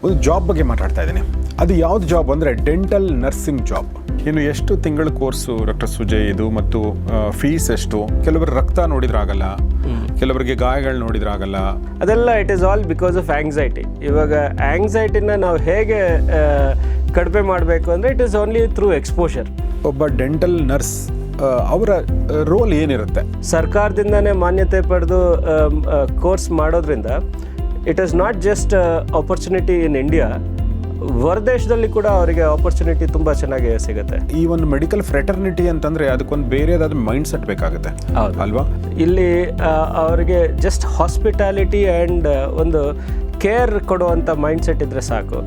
ಒಂದು ಜಾಬ್ ಬಗ್ಗೆ ಮಾತಾಡ್ತಾ ಇದ್ದೀನಿ. ಅದು ಯಾವ್ದು ಜಾಬ್ ಅಂದರೆ ಡೆಂಟಲ್ ನರ್ಸಿಂಗ್ ಜಾಬ್. ಇನ್ನು ಎಷ್ಟು ತಿಂಗಳ ಕೋರ್ಸು ಡಾಕ್ಟರ್ ಸುಜಯ್ ಇದು, ಮತ್ತು ಫೀಸ್ ಎಷ್ಟು? ಕೆಲವರು ರಕ್ತ ನೋಡಿದ್ರಾಗಲ್ಲ, ಕೆಲವರಿಗೆ ಗಾಯಗಳು ನೋಡಿದ್ರಾಗಲ್ಲ. ಅದೆಲ್ಲ it is all because of anxiety. ಇವಾಗ ಆಂಗ್ಸೈಟಿನ ನಾವು ಹೇಗೆ ಕಡಿಮೆ ಮಾಡಬೇಕು ಅಂದರೆ it is only through exposure. ಒಬ್ಬ ಡೆಂಟಲ್ ನರ್ಸ್ ಅವರ ರೋಲ್ ಏನಿರುತ್ತೆ? ಸರ್ಕಾರದಿಂದನೇ ಮಾನ್ಯತೆ ಪಡೆದು ಕೋರ್ಸ್ ಮಾಡೋದ್ರಿಂದ it is not just opportunity in India, ಹೊರದೇಶದಲ್ಲಿ ಕೂಡ ಅವರಿಗೆ ಆಪರ್ಚುನಿಟಿ ತುಂಬ ಚೆನ್ನಾಗಿ ಸಿಗುತ್ತೆ. ಈ ಒಂದು ಮೆಡಿಕಲ್ ಫ್ರೆಟರ್ನಿಟಿ ಅಂತಂದರೆ ಅದಕ್ಕೊಂದು ಬೇರೆದಾದ ಮೈಂಡ್ ಸೆಟ್ ಬೇಕಾಗುತ್ತೆ ಅಲ್ವಾ? ಇಲ್ಲಿ ಅವರಿಗೆ ಜಸ್ಟ್ ಹಾಸ್ಪಿಟಾಲಿಟಿ ಆ್ಯಂಡ್ ಒಂದು ಕೇರ್ ಕೊಡುವಂಥ ಮೈಂಡ್ ಸೆಟ್ ಇದ್ದರೆ ಸಾಕು,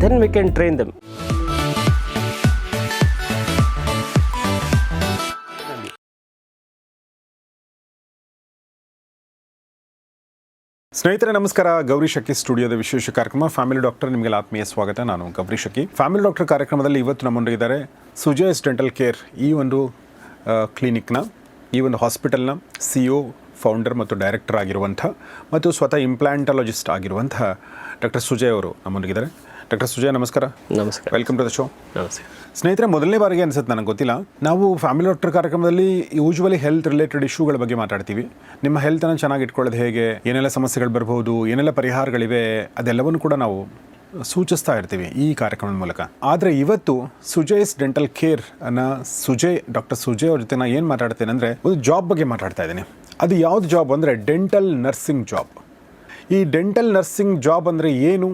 then we can train them. ಸ್ನೇಹಿತರೆ ನಮಸ್ಕಾರ. ಗೌರಿ ಶಕಿ ಸ್ಟುಡಿಯೋದ ವಿಶೇಷ ಕಾರ್ಯಕ್ರಮ ಫ್ಯಾಮಿಲಿ ಡಾಕ್ಟರ್, ನಿಮಗೆ ಆತ್ಮೀಯ ಸ್ವಾಗತ. ನಾನು ಗೌರಿ ಶಕಿ. ಫ್ಯಾಮಿಲಿ ಡಾಕ್ಟರ್ ಕಾರ್ಯಕ್ರಮದಲ್ಲಿ ಇವತ್ತು ನಮ್ಮೊಂದಿಗಿದ್ದಾರೆ ಸುಜಯ್ ಡೆಂಟಲ್ ಕೇರ್, ಈ ಒಂದು ಕ್ಲಿನಿಕ್ನ, ಈ ಒಂದು ಹಾಸ್ಪಿಟಲ್ನ CEO, ಫೌಂಡರ್ ಮತ್ತು ಡೈರೆಕ್ಟರ್ ಆಗಿರುವಂಥ, ಮತ್ತು ಸ್ವತಃ ಇಂಪ್ಲಾಂಟಾಲಜಿಸ್ಟ್ ಆಗಿರುವಂಥ ಡಾಕ್ಟರ್ ಸುಜಯ್ ಅವರು ನಮ್ಮೊಂದಿಗಿದ್ದಾರೆ. ಡಾಕ್ಟರ್ ಸುಜಯ್ ನಮಸ್ಕಾರ. ನಮಸ್ಕಾರ. Welcome to the show. ನಮಸ್ಕಾರ. ಸ್ನೇಹಿತರೆ, ಮೊದಲನೇ ಬಾರಿಗೆ ಅನಿಸುತ್ತೆ, ನನಗೆ ಗೊತ್ತಿಲ್ಲ, ನಾವು ಫ್ಯಾಮಿಲಿ ಡಾಕ್ಟರ್ ಕಾರ್ಯಕ್ರಮದಲ್ಲಿ ಯೂಶ್ವಲಿ ಹೆಲ್ತ್ ರಿಲೇಟೆಡ್ ಇಶ್ಯೂಗಳ ಬಗ್ಗೆ ಮಾತಾಡ್ತೀವಿ. ನಿಮ್ಮ ಹೆಲ್ತನ್ನು ಚೆನ್ನಾಗಿ ಇಟ್ಕೊಳ್ಳೋದು ಹೇಗೆ, ಏನೆಲ್ಲ ಸಮಸ್ಯೆಗಳು ಬರ್ಬೋದು, ಏನೆಲ್ಲ ಪರಿಹಾರಗಳಿವೆ, ಅದೆಲ್ಲವನ್ನು ಕೂಡ ನಾವು ಸೂಚಿಸ್ತಾ ಇರ್ತೀವಿ ಈ ಕಾರ್ಯಕ್ರಮದ ಮೂಲಕ. ಆದರೆ ಇವತ್ತು ಸುಜಯ್ಸ್ ಡೆಂಟಲ್ ಕೇರ್ ಅನ್ನ ಡಾಕ್ಟರ್ ಸುಜಯ್ ಅವ್ರ ಜೊತೆ ನಾನು ಏನು ಮಾತಾಡ್ತೇನೆ ಅಂದರೆ ಒಂದು ಜಾಬ್ ಬಗ್ಗೆ ಮಾತಾಡ್ತಾ ಇದ್ದೀನಿ. ಅದು ಯಾವ್ದು ಜಾಬ್ ಅಂದರೆ ಡೆಂಟಲ್ ನರ್ಸಿಂಗ್ ಜಾಬ್. ಈ ಡೆಂಟಲ್ ನರ್ಸಿಂಗ್ ಜಾಬ್ ಅಂದರೆ ಏನು,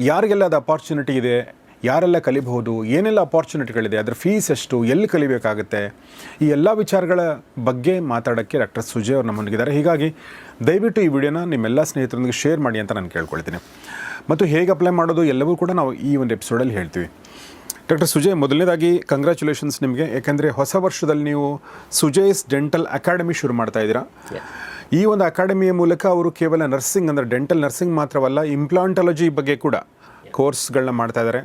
ಯಾರಿಗೆಲ್ಲ ಅದು ಅಪಾರ್ಚುನಿಟಿ ಇದೆ, ಯಾರೆಲ್ಲ ಕಲಿಬಹುದು, ಏನೆಲ್ಲ ಅಪಾರ್ಚುನಿಟಿಗಳಿದೆ, ಅದರ ಫೀಸ್ ಎಷ್ಟು, ಎಲ್ಲಿ ಕಲಿಬೇಕಾಗುತ್ತೆ, ಈ ಎಲ್ಲ ವಿಚಾರಗಳ ಬಗ್ಗೆ ಮಾತಾಡೋಕ್ಕೆ ಡಾಕ್ಟರ್ ಸುಜಯ್ ಅವರು ನಮ್ಮೊಂದಿಗಿದ್ದಾರೆ. ಹೀಗಾಗಿ ದಯವಿಟ್ಟು ಈ ವಿಡಿಯೋನ ನಿಮ್ಮೆಲ್ಲ ಸ್ನೇಹಿತರೊಂದಿಗೆ ಶೇರ್ ಮಾಡಿ ಅಂತ ನಾನು ಕೇಳ್ಕೊಳ್ತೀನಿ. ಮತ್ತು ಹೇಗೆ ಅಪ್ಲೈ ಮಾಡೋದು ಎಲ್ಲವೂ ಕೂಡ ನಾವು ಈ ಒಂದು ಎಪಿಸೋಡಲ್ಲಿ ಹೇಳ್ತೀವಿ. ಡಾಕ್ಟರ್ ಸುಜಯ್, ಮೊದಲನೇದಾಗಿ ಕಂಗ್ರ್ಯಾಚುಲೇಷನ್ಸ್ ನಿಮಗೆ, ಯಾಕೆಂದರೆ ಹೊಸ ವರ್ಷದಲ್ಲಿ ನೀವು ಸುಜಯ್ಸ್ ಡೆಂಟಲ್ ಅಕಾಡೆಮಿ ಶುರು ಮಾಡ್ತಾ ಇದ್ದೀರಾ. ಈ ಒಂದು ಅಕಾಡೆಮಿಯ ಮೂಲಕ ಅವರು ಕೇವಲ ನರ್ಸಿಂಗ್ ಅಂದರೆ ಡೆಂಟಲ್ ನರ್ಸಿಂಗ್ ಮಾತ್ರವಲ್ಲ, ಇಂಪ್ಲಾಂಟಾಲಜಿ ಬಗ್ಗೆ ಕೂಡ ಕೋರ್ಸ್ಗಳನ್ನ ಮಾಡ್ತಾ ಇದ್ದಾರೆ,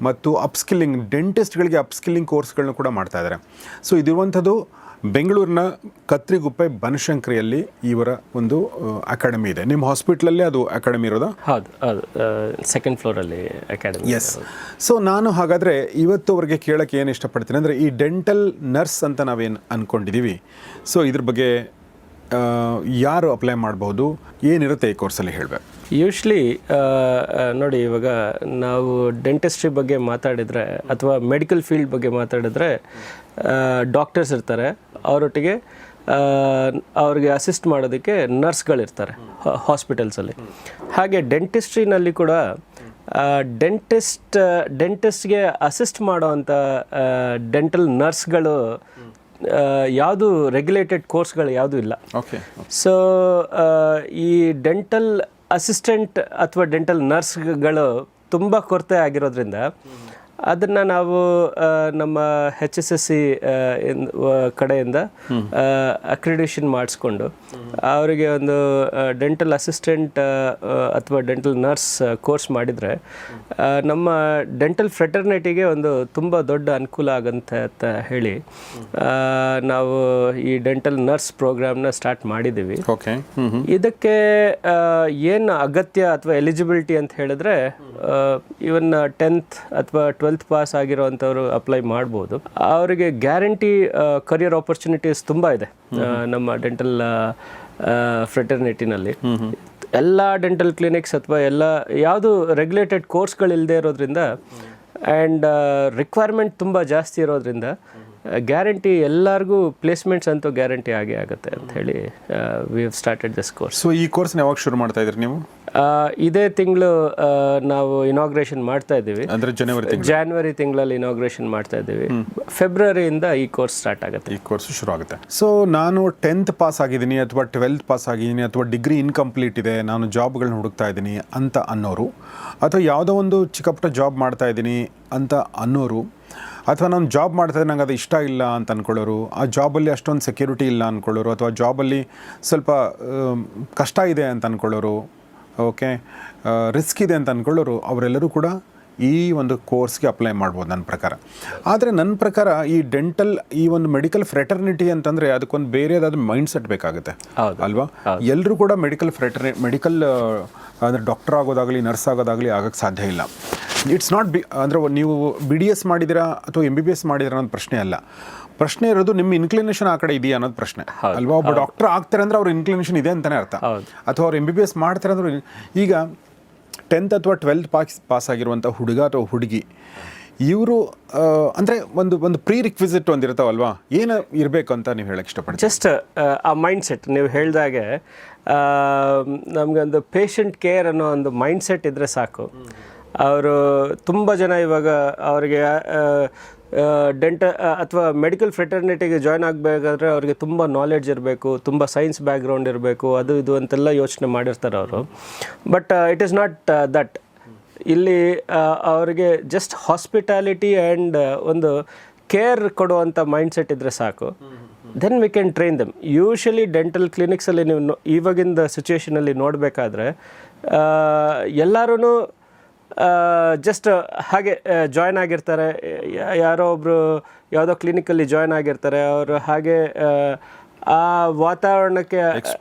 ಮತ್ತು ಅಪ್ಸ್ಕಿಲ್ಲಿಂಗ್, ಡೆಂಟಿಸ್ಟ್ಗಳಿಗೆ ಅಪ್ಸ್ಕಿಲ್ಲಿಂಗ್ ಕೋರ್ಸ್ಗಳನ್ನ ಕೂಡ ಮಾಡ್ತಾ ಇದ್ದಾರೆ. ಸೊ ಇದಿರುವಂಥದ್ದು ಬೆಂಗಳೂರಿನ ಕತ್ರಿಗುಪ್ಪೆ ಬನಶಂಕರಿಯಲ್ಲಿ ಇವರ ಒಂದು ಅಕಾಡೆಮಿ ಇದೆ. ನಿಮ್ಮ ಹಾಸ್ಪಿಟ್ಲಲ್ಲಿ ಅದು ಅಕಾಡೆಮಿ ಇರೋದಾ? ಹೌದು, ಸೆಕೆಂಡ್ ಫ್ಲೋರಲ್ಲಿ ಅಕಾಡೆಮಿ. ಎಸ್. ಸೊ ನಾನು ಹಾಗಾದರೆ ಇವತ್ತು ಅವ್ರಿಗೆ ಕೇಳೋಕ್ಕೆ ಏನು ಇಷ್ಟಪಡ್ತೀನಿ ಅಂದರೆ, ಈ ಡೆಂಟಲ್ ನರ್ಸ್ ಅಂತ ನಾವೇನು ಅಂದ್ಕೊಂಡಿದ್ದೀವಿ, ಸೊ ಇದ್ರ ಬಗ್ಗೆ ಯಾರು ಅಪ್ಲೈ ಮಾಡ್ಬೋದು, ಏನಿರುತ್ತೆ ಈ ಕೋರ್ಸಲ್ಲಿ ಹೇಳಬೇಕು. ಯೂಶ್ವಲಿ ನೋಡಿ, ಇವಾಗ ನಾವು ಡೆಂಟಿಸ್ಟ್ರಿ ಬಗ್ಗೆ ಮಾತಾಡಿದರೆ ಅಥವಾ ಮೆಡಿಕಲ್ ಫೀಲ್ಡ್ ಬಗ್ಗೆ ಮಾತಾಡಿದ್ರೆ ಡಾಕ್ಟರ್ಸ್ ಇರ್ತಾರೆ, ಅವರೊಟ್ಟಿಗೆ ಅವ್ರಿಗೆ ಅಸಿಸ್ಟ್ ಮಾಡೋದಕ್ಕೆ ನರ್ಸ್ಗಳಿರ್ತಾರೆ ಹಾಸ್ಪಿಟಲ್ಸಲ್ಲಿ. ಹಾಗೆ ಡೆಂಟಿಸ್ಟ್ರಿನಲ್ಲಿ ಕೂಡ ಡೆಂಟಿಸ್ಟ್ಗೆ ಅಸಿಸ್ಟ್ ಮಾಡೋವಂಥ ಡೆಂಟಲ್ ನರ್ಸ್ಗಳು ಯಾವುದು ರೆಗ್ಯುಲೇಟೆಡ್ ಕೋರ್ಸ್ಗಳು ಯಾವುದೂ ಇಲ್ಲ. ಸೊ ಈ ಡೆಂಟಲ್ ಅಸಿಸ್ಟೆಂಟ್ ಅಥವಾ ಡೆಂಟಲ್ ನರ್ಸ್ಗಳು ತುಂಬ ಕೊರತೆ ಆಗಿರೋದ್ರಿಂದ ಅದನ್ನು ನಾವು ನಮ್ಮ HSSC ಕಡೆಯಿಂದ ಅಕ್ರಿಡಿಷನ್ ಮಾಡಿಸ್ಕೊಂಡು ಅವರಿಗೆ ಒಂದು ಡೆಂಟಲ್ ಅಸಿಸ್ಟೆಂಟ್ ಅಥವಾ ಡೆಂಟಲ್ ನರ್ಸ್ ಕೋರ್ಸ್ ಮಾಡಿದರೆ ನಮ್ಮ ಡೆಂಟಲ್ ಫ್ರೆಟರ್ನಿಟಿಗೆ ಒಂದು ತುಂಬ ದೊಡ್ಡ ಅನುಕೂಲ ಆಗಂತೆ ಅಂತ ಹೇಳಿ ನಾವು ಈ ಡೆಂಟಲ್ ನರ್ಸ್ ಪ್ರೋಗ್ರಾಮ್ನ ಸ್ಟಾರ್ಟ್ ಮಾಡಿದ್ದೀವಿ. ಇದಕ್ಕೆ ಏನು ಅಗತ್ಯ ಅಥವಾ ಎಲಿಜಿಬಿಲಿಟಿ ಅಂತ ಹೇಳಿದ್ರೆ, ಇವನ್ 10th ಅಥವಾ 12th ಪಾಸ್ ಆಗಿರೋವಂಥವ್ರು ಅಪ್ಲೈ ಮಾಡ್ಬೋದು. ಅವರಿಗೆ ಗ್ಯಾರಂಟಿ ಕರಿಯರ್ ಆಪರ್ಚುನಿಟೀಸ್ ತುಂಬ ಇದೆ ನಮ್ಮ ಡೆಂಟಲ್ ಫ್ರೆಟರ್ನಿಟಿನಲ್ಲಿ. ಎಲ್ಲ ಡೆಂಟಲ್ ಕ್ಲಿನಿಕ್ಸ್ ಅಥವಾ ಯಾವುದು ರೆಗ್ಯುಲೇಟೆಡ್ ಕೋರ್ಸ್ಗಳಿಲ್ಲದೆ ಇರೋದ್ರಿಂದ ಆ್ಯಂಡ್ ರಿಕ್ವೈರ್ಮೆಂಟ್ ತುಂಬ ಜಾಸ್ತಿ ಇರೋದ್ರಿಂದ ಗ್ಯಾರಂಟಿ ಎಲ್ಲರಿಗೂ ಪ್ಲೇಸ್ಮೆಂಟ್ಸ್ ಅಂತೂ ಗ್ಯಾರಂಟಿ ಆಗೇ ಆಗುತ್ತೆ ಅಂತ ಹೇಳಿ we have started this course. So ಈ ಕೋರ್ಸ್ನ ಯಾವಾಗ ಶುರು ಮಾಡ್ತಾ ಇದ್ರಿ ನೀವು? ಇದೇ ತಿಂಗಳು ನಾವು ಇನಾಗ್ರೇಷನ್ ಮಾಡ್ತಾ ಇದ್ದೀವಿ. ಅಂದರೆ ಜಾನ್ವರಿ ತಿಂಗಳಲ್ಲಿ ಇನಾಗ್ರೇಷನ್ ಮಾಡ್ತಾ ಇದ್ದೀವಿ. ಫೆಬ್ರವರಿಯಿಂದ ಈ ಕೋರ್ಸ್ ಸ್ಟಾರ್ಟ್ ಆಗುತ್ತೆ, ಈ ಕೋರ್ಸ್ ಶುರು ಆಗುತ್ತೆ. ಸೊ ನಾನು 10th ಪಾಸ್ ಆಗಿದ್ದೀನಿ ಅಥವಾ 12th ಪಾಸ್ ಆಗಿದ್ದೀನಿ ಅಥವಾ ಡಿಗ್ರಿ ಇನ್ಕಂಪ್ಲೀಟ್ ಇದೆ, ನಾನು ಜಾಬ್ಗಳನ್ನ ಹುಡುಕ್ತಾ ಇದ್ದೀನಿ ಅಂತ ಅನ್ನೋರು, ಅಥವಾ ಯಾವುದೋ ಒಂದು ಚಿಕ್ಕ ಪುಟ್ಟ ಜಾಬ್ ಮಾಡ್ತಾ ಇದ್ದೀನಿ ಅಂತ ಅನ್ನೋರು, ಅಥವಾ ನಾನು ಜಾಬ್ ಮಾಡ್ತಾಯಿದ್ದೆ ನಂಗೆ ಅದು ಇಷ್ಟ ಇಲ್ಲ ಅಂತ ಅಂದ್ಕೊಳ್ಳೋರು, ಆ ಜಾಬಲ್ಲಿ ಅಷ್ಟೊಂದು ಸೆಕ್ಯೂರಿಟಿ ಇಲ್ಲ ಅಂದ್ಕೊಳ್ಳೋರು, ಅಥವಾ ಜಾಬಲ್ಲಿ ಸ್ವಲ್ಪ ಕಷ್ಟ ಇದೆ ಅಂತ ಅಂದ್ಕೊಳ್ಳೋರು, ಓಕೆ ರಿಸ್ಕ್ ಇದೆ ಅಂತ ಅಂದ್ಕೊಳ್ಳೋರು, ಅವರೆಲ್ಲರೂ ಕೂಡ ಈ ಒಂದು ಕೋರ್ಸ್ಗೆ ಅಪ್ಲೈ ಮಾಡ್ಬೋದು ನನ್ನ ಪ್ರಕಾರ. ಆದರೆ ನನ್ನ ಪ್ರಕಾರ ಈ ಡೆಂಟಲ್ ಈ ಒಂದು ಮೆಡಿಕಲ್ ಫ್ರೆಟರ್ನಿಟಿ ಅಂತಂದರೆ ಅದಕ್ಕೊಂದು ಬೇರೆದಾದ ಮೈಂಡ್ ಸೆಟ್ ಬೇಕಾಗುತ್ತೆ ಅಲ್ವಾ? ಎಲ್ಲರೂ ಕೂಡ ಮೆಡಿಕಲ್ ಅಂದರೆ ಡಾಕ್ಟರ್ ಆಗೋದಾಗಲಿ ನರ್ಸ್ ಆಗೋದಾಗಲಿ ಆಗೋಕ್ಕೆ ಸಾಧ್ಯ ಇಲ್ಲ. ಇಟ್ಸ್ ನಾಟ್ ಅಂದರೆ ನೀವು BDS ಮಾಡಿದಿರಾ ಅಥವಾ MBBS ಮಾಡಿದಿರಾ ಅನ್ನೋದು ಪ್ರಶ್ನೆ ಅಲ್ಲ. ಪ್ರಶ್ನೆ ಇರೋದು ನಿಮ್ಮ ಇನ್ಕ್ಲಿನೇಷನ್ ಆ ಕಡೆ ಇದೆಯಾ ಅನ್ನೋದು ಪ್ರಶ್ನೆ ಅಲ್ವಾ? ಒಬ್ಬ ಡಾಕ್ಟರ್ ಆಗ್ತಾರೆ ಅಂದರೆ ಅವ್ರ ಇನ್ಕ್ಲಿನೇಷನ್ ಇದೆ ಅಂತಲೇ ಅರ್ಥ. ಅಥವಾ ಅವ್ರು MBBS ಮಾಡ್ತಾರೆ ಅಂದ್ರೆ ಈಗ 10th ಅಥವಾ 12th ಪಾಸ್ ಆಗಿರುವಂಥ ಹುಡುಗ ಅಥವಾ ಹುಡುಗಿ ಇವರು ಅಂದರೆ ಒಂದು ಪ್ರೀ ರಿಕ್ವಿಸಿಟ್ ಒಂದು ಇರ್ತಾವಲ್ವಾ, ಏನು ಇರಬೇಕು ಅಂತ ನೀವು ಹೇಳಕ್ಕೆ ಇಷ್ಟಪಡ್ತೀವಿ? ಜಸ್ಟ್ ಆ ಮೈಂಡ್ ಸೆಟ್ ನೀವು ಹೇಳಿದಾಗೆ ನಮಗೊಂದು ಪೇಷಂಟ್ ಕೇರ್ ಅನ್ನೋ ಒಂದು ಮೈಂಡ್ ಸೆಟ್ ಇದ್ದರೆ ಸಾಕು. ಅವರು ತುಂಬ ಜನ ಇವಾಗ ಅವರಿಗೆ ಅಥವಾ ಮೆಡಿಕಲ್ ಫ್ರೆಟರ್ನಿಟಿಗೆ ಜಾಯ್ನ್ ಆಗಬೇಕಾದ್ರೆ ಅವ್ರಿಗೆ ತುಂಬ ನಾಲೆಡ್ಜ್ ಇರಬೇಕು, ತುಂಬ ಸೈನ್ಸ್ ಬ್ಯಾಕ್ಗ್ರೌಂಡ್ ಇರಬೇಕು, ಅದು ಇದು ಅಂತೆಲ್ಲ ಯೋಚನೆ ಮಾಡಿರ್ತಾರೆ ಅವರು. But it is not that. ಇಲ್ಲಿ ಅವರಿಗೆ ಜಸ್ಟ್ ಹಾಸ್ಪಿಟಾಲಿಟಿ ಆ್ಯಂಡ್ ಒಂದು ಕೇರ್ ಕೊಡುವಂಥ ಮೈಂಡ್ ಸೆಟ್ ಇದ್ದರೆ ಸಾಕು. Then we can train them. Usually dental ಕ್ಲಿನಿಕ್ಸಲ್ಲಿ ನೀವು ಇವಾಗಿಂದ ಸಿಚುವೇಷನಲ್ಲಿ ನೋಡಬೇಕಾದ್ರೆ ಎಲ್ಲರೂ ಜಸ್ಟ್ ಹಾಗೆ ಜಾಯ್ನ್ ಆಗಿರ್ತಾರೆ. ಯಾರೋ ಒಬ್ಬರು ಯಾವುದೋ ಕ್ಲಿನಿಕಲ್ಲಿ ಜಾಯ್ನ್ ಆಗಿರ್ತಾರೆ. ಅವರು ಹಾಗೆ ಆ ವಾತಾವರಣಕ್ಕೆ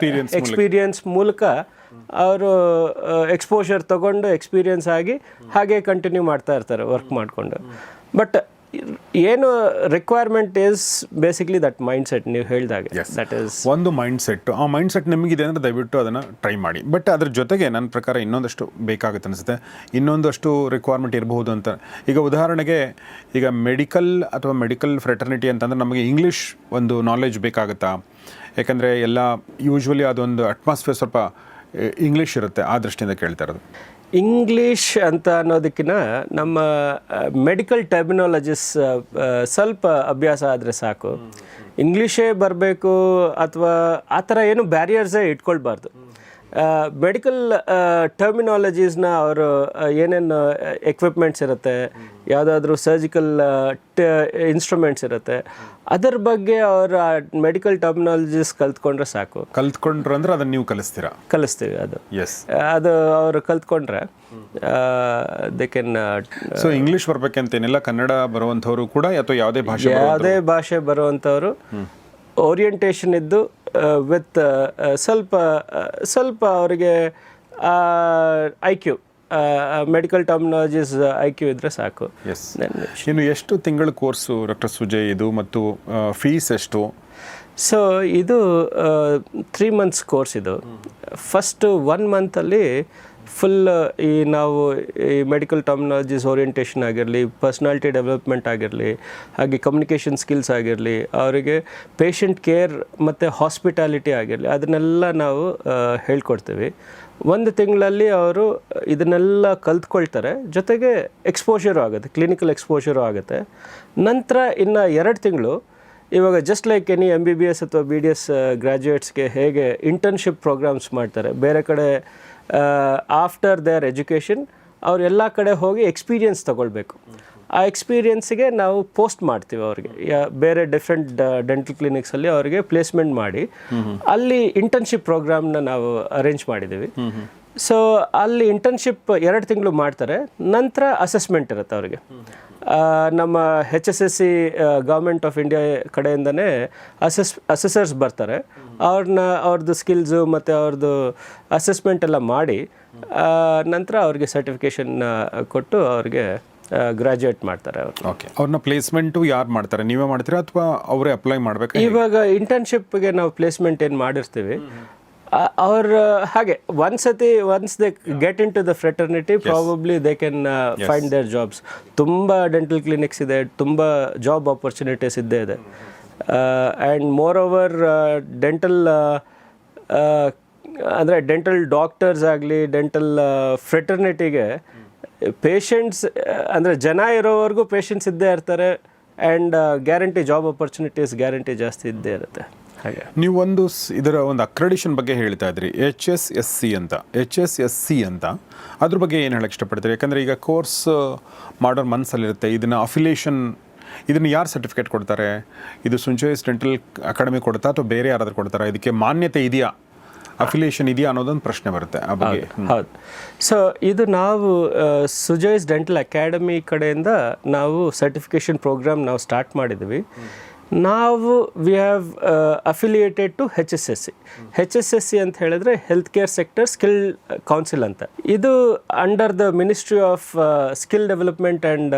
ಎಕ್ಸ್ಪೀರಿಯನ್ಸ್ ಮೂಲಕ ಅವರು ಎಕ್ಸ್ಪೋಷರ್ ತೊಗೊಂಡು ಎಕ್ಸ್ಪೀರಿಯನ್ಸ್ ಆಗಿ ಹಾಗೆ ಕಂಟಿನ್ಯೂ ಮಾಡ್ತಾ ಇರ್ತಾರೆ ವರ್ಕ್ ಮಾಡಿಕೊಂಡು. ಬಟ್ ಏನು requirement is basically that mind set ನೀವು ಹೇಳಿದಾಗೆ. ದಟ್ ಈಸ್ ಒಂದು ಮೈಂಡ್ ಸೆಟ್. ಆ ಮೈಂಡ್ ಸೆಟ್ ನಿಮಗಿದೆ ಅಂದರೆ ದಯವಿಟ್ಟು ಅದನ್ನು ಟ್ರೈ ಮಾಡಿ. ಬಟ್ ಅದ್ರ ಜೊತೆಗೆ ನನ್ನ ಪ್ರಕಾರ ಇನ್ನೊಂದಷ್ಟು ಬೇಕಾಗುತ್ತೆ ಅನಿಸುತ್ತೆ, ಇನ್ನೊಂದಷ್ಟು ರಿಕ್ವೈರ್ಮೆಂಟ್ ಇರಬಹುದು ಅಂತ. ಈಗ ಉದಾಹರಣೆಗೆ ಈಗ ಮೆಡಿಕಲ್ ಫ್ರೆಟರ್ನಿಟಿ ಅಂತಂದರೆ ನಮಗೆ ಇಂಗ್ಲೀಷ್ ಒಂದು ನಾಲೆಜ್ ಬೇಕಾಗುತ್ತಾ? ಯಾಕಂದರೆ ಎಲ್ಲ ಯೂಶ್ವಲಿ ಅದೊಂದು ಅಟ್ಮಾಸ್ಫಿಯರ್ ಸ್ವಲ್ಪ ಇಂಗ್ಲೀಷ್ ಇರುತ್ತೆ, ಆ ದೃಷ್ಟಿಯಿಂದ ಕೇಳ್ತಾ ಇರೋದು. ಇಂಗ್ಲೀಷ್ ಅಂತ ಅನ್ನೋದಕ್ಕಿಂತ ನಮ್ಮ ಮೆಡಿಕಲ್ ಟರ್ಮಿನಾಲಜಿಸ್ ಸ್ವಲ್ಪ ಅಭ್ಯಾಸ ಆದರೆ ಸಾಕು. ಇಂಗ್ಲೀಷೇ ಬರಬೇಕು ಅಥವಾ ಆ ಥರ ಏನು ಬ್ಯಾರಿಯರ್ಸೇ ಇಟ್ಕೊಳ್ಬಾರ್ದು. ಮೆಡಿಕಲ್ ಟರ್ಮಿನಾಲಜೀಸ್ನ ಅವರು ಏನೇನು ಎಕ್ವಿಪ್ಮೆಂಟ್ಸ್ ಇರುತ್ತೆ, ಯಾವುದಾದ್ರೂ ಸರ್ಜಿಕಲ್ ಇನ್ಸ್ಟ್ರೂಮೆಂಟ್ಸ್ ಇರುತ್ತೆ, ಅದರ ಬಗ್ಗೆ ಅವರ ಮೆಡಿಕಲ್ ಟರ್ಮಿನಾಲಜೀಸ್ ಕಲ್ತ್ಕೊಂಡ್ರೆ ಸಾಕು. ಕಲ್ತ್ಕೊಂಡ್ರು ಅಂದರೆ ಅದನ್ನು ನೀವು ಕಲಿಸ್ತೀವಿ ಅದು. ಅದು ಅವರು ಕಲ್ತ್ಕೊಂಡ್ರೆ ದೇ ಕೆನ್. ಸೊ ಇಂಗ್ಲೀಷ್ ಬರ್ಬೇಕಂತೇನಿಲ್ಲ, ಕನ್ನಡ ಬರುವಂಥವ್ರು ಕೂಡ ಅಥವಾ ಯಾವುದೇ ಭಾಷೆ ಬರುವಂಥವ್ರು ಓರಿಯೆಂಟೇಷನ್ ಇದ್ದು ವಿತ್ ಸ್ವಲ್ಪ ಅವರಿಗೆ IQ ಮೆಡಿಕಲ್ ಟರ್ಮಿನಾಲಜೀಸ್ IQ ಇದ್ದರೆ ಸಾಕು. ಇನ್ನು ಎಷ್ಟು ತಿಂಗಳ ಕೋರ್ಸು ಡಾಕ್ಟರ್ ಸುಜಯ್ ಇದು, ಮತ್ತು ಫೀಸ್ ಎಷ್ಟು? ಸೊ ಇದು 3 months ಕೋರ್ಸ್. ಇದು ಫಸ್ಟ್ 1 monthಲ್ಲಿ ಫುಲ್ ನಾವು ಈ ಮೆಡಿಕಲ್ ಟರ್ಮಿನಾಲಜೀಸ್ ಓರಿಯೆಂಟೇಷನ್ ಆಗಿರಲಿ, ಪರ್ಸ್ನಾಲಿಟಿ ಡೆವಲಪ್ಮೆಂಟ್ ಆಗಿರಲಿ, ಹಾಗೆ ಕಮ್ಯುನಿಕೇಷನ್ ಸ್ಕಿಲ್ಸ್ ಆಗಿರಲಿ, ಅವರಿಗೆ ಪೇಷಂಟ್ ಕೇರ್ ಮತ್ತು ಹಾಸ್ಪಿಟಾಲಿಟಿ ಆಗಿರಲಿ, ಅದನ್ನೆಲ್ಲ ನಾವು ಹೇಳ್ಕೊಡ್ತೀವಿ. 1 ತಿಂಗಳಲ್ಲಿ ಅವರು ಇದನ್ನೆಲ್ಲ ಕಲ್ತ್ಕೊಳ್ತಾರೆ. ಜೊತೆಗೆ ಎಕ್ಸ್ಪೋಷರು ಆಗುತ್ತೆ, ಕ್ಲಿನಿಕಲ್ ಎಕ್ಸ್ಪೋಷರು ಆಗುತ್ತೆ. ನಂತರ ಇನ್ನು 2 ತಿಂಗಳು ಇವಾಗ ಜಸ್ಟ್ ಲೈಕ್ ಎನಿ MBBS ಅಥವಾ BDS ಗ್ರ್ಯಾಜುಯೇಟ್ಸ್ಗೆ ಹೇಗೆ ಇಂಟರ್ನ್ಶಿಪ್ ಪ್ರೋಗ್ರಾಮ್ಸ್ ಮಾಡ್ತಾರೆ ಬೇರೆ ಕಡೆ, ಆಫ್ಟರ್ ದೇರ್ ಎಜುಕೇಷನ್ ಅವ್ರು ಎಲ್ಲ ಕಡೆ ಹೋಗಿ ಎಕ್ಸ್ಪೀರಿಯನ್ಸ್ ತೊಗೊಳ್ಬೇಕು. ಆ ಎಕ್ಸ್ಪೀರಿಯನ್ಸಿಗೆ ನಾವು ಪೋಸ್ಟ್ ಮಾಡ್ತೀವಿ ಅವ್ರಿಗೆ. ಬೇರೆ ಡಿಫ್ರೆಂಟ್ ಡೆಂಟಲ್ ಕ್ಲಿನಿಕ್ಸಲ್ಲಿ ಅವರಿಗೆ ಪ್ಲೇಸ್ಮೆಂಟ್ ಮಾಡಿ ಅಲ್ಲಿ ಇಂಟರ್ನ್ಶಿಪ್ ಪ್ರೋಗ್ರಾಮ್ನ ನಾವು ಅರೇಂಜ್ ಮಾಡಿದ್ದೀವಿ. ಸೊ ಅಲ್ಲಿ ಇಂಟರ್ನ್ಶಿಪ್ 2 ತಿಂಗಳು ಮಾಡ್ತಾರೆ. ನಂತರ ಅಸೆಸ್ಮೆಂಟ್ ಇರುತ್ತೆ ಅವರಿಗೆ. ನಮ್ಮ HSSC ಗೌರ್ಮೆಂಟ್ ಆಫ್ ಇಂಡಿಯಾ ಕಡೆಯಿಂದನೇ ಅಸೆಸರ್ಸ್ ಬರ್ತಾರೆ. ಅವ್ರದ್ದು ಸ್ಕಿಲ್ಸು ಮತ್ತು ಅವ್ರದ್ದು ಅಸೆಸ್ಮೆಂಟ್ ಎಲ್ಲ ಮಾಡಿ ನಂತರ ಅವ್ರಿಗೆ ಸರ್ಟಿಫಿಕೇಷನ್ ಕೊಟ್ಟು ಅವ್ರಿಗೆ ಗ್ರಾಜ್ಯುಯೇಟ್ ಮಾಡ್ತಾರೆ ಅವರು. ಓಕೆ, ಅವ್ರನ್ನ ಪ್ಲೇಸ್ಮೆಂಟು ಯಾರು ಮಾಡ್ತಾರೆ? ನೀವೇ ಮಾಡ್ತೀರಾ ಅಥವಾ ಅವರೇ ಅಪ್ಲೈ ಮಾಡಬೇಕು? ಇವಾಗ ಇಂಟರ್ನ್ಶಿಪ್ಗೆ ನಾವು ಪ್ಲೇಸ್ಮೆಂಟ್ ಏನು ಮಾಡಿರ್ತೀವಿ ಅವ್ರ ಹಾಗೆ once they get into the fraternity probably they can find their jobs. ತುಂಬ ಡೆಂಟಲ್ ಕ್ಲಿನಿಕ್ಸ್ ಇದೆ, ತುಂಬ ಜಾಬ್ ಆಪರ್ಚುನಿಟೀಸ್ ಇದ್ದೇ ಇದೆ. ಆ್ಯಂಡ್ ಮೋರ್ ಓವರ್ ಡೆಂಟಲ್ ಅಂದರೆ ಡೆಂಟಲ್ ಡಾಕ್ಟರ್ಸ್ ಆಗಲಿ, ಡೆಂಟಲ್ ಫ್ರೆಟರ್ನಿಟಿಗೆ ಪೇಷಂಟ್ಸ್ ಅಂದರೆ ಜನ ಇರೋವರೆಗೂ ಪೇಷಂಟ್ಸ್ ಇದ್ದೇ ಇರ್ತಾರೆ. And guarantee job opportunities guarantee ಜಾಸ್ತಿ ಇದ್ದೇ ಇರುತ್ತೆ. ಹಾಗೆ ನೀವು ಇದರ ಒಂದು ಅಕ್ರೆಡಿಷನ್ ಬಗ್ಗೆ ಹೇಳ್ತಾ ಇದ್ರಿ, HSSC ಅಂತ. ಅದ್ರ ಬಗ್ಗೆ ಏನು ಹೇಳಕ್ಕೆ ಇಷ್ಟಪಡ್ತೀರಿ? ಯಾಕಂದರೆ ಈಗ ಕೋರ್ಸ್ ಮಾಡೋ ಮನಸ್ಸಲ್ಲಿರುತ್ತೆ, ಇದನ್ನು ಯಾರು ಸರ್ಟಿಫಿಕೇಟ್ ಕೊಡ್ತಾರೆ? ಇದು ಸುಂಚೋಯ್ಸ್ ಡೆಂಟಲ್ ಅಕಾಡೆಮಿ ಕೊಡ್ತಾ ಅಥವಾ ಬೇರೆ ಯಾರಾದರೂ ಕೊಡ್ತಾರಾ? ಇದಕ್ಕೆ ಮಾನ್ಯತೆ ಇದೆಯಾ ಅಫಿಲಿಯೇಷನ್ ಇದೆಯಾ ಅನ್ನೋದೊಂದು ಪ್ರಶ್ನೆ ಬರುತ್ತೆ ಆ ಬಗ್ಗೆ. ಹೌದು. ಸೊ ಇದು ನಾವು ಸುಜಾಯ್ಸ್ ಡೆಂಟಲ್ ಅಕಾಡೆಮಿ ಕಡೆಯಿಂದ ನಾವು ಸರ್ಟಿಫಿಕೇಷನ್ ಪ್ರೋಗ್ರಾಮ್ ನಾವು ಸ್ಟಾರ್ಟ್ ಮಾಡಿದ್ವಿ. ನಾವು we have affiliated to HSSC ಅಂತ ಹೇಳಿದ್ರೆ health care sector skill council ಅಂತ. ಇದು under the ministry of skill development and